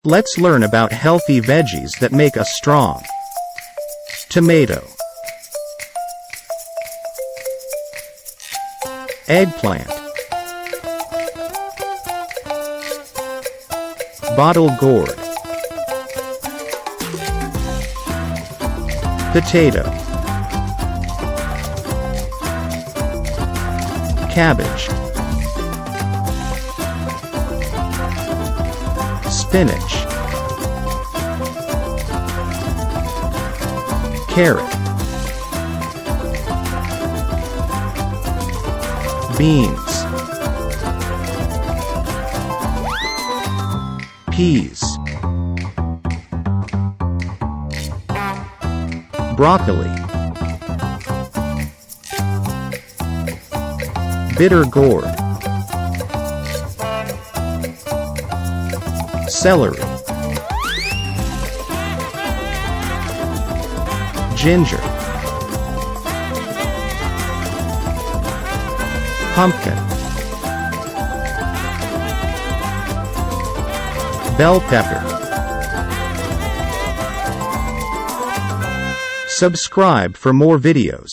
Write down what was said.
Let's learn about healthy veggies that make us strong. Tomato. Eggplant. Bottle gourd. Potato. Cabbage. Spinach. Carrot. Beans. Peas. Broccoli. Bitter gourd. Celery. Ginger. Pumpkin. Bell pepper. Subscribe for more videos.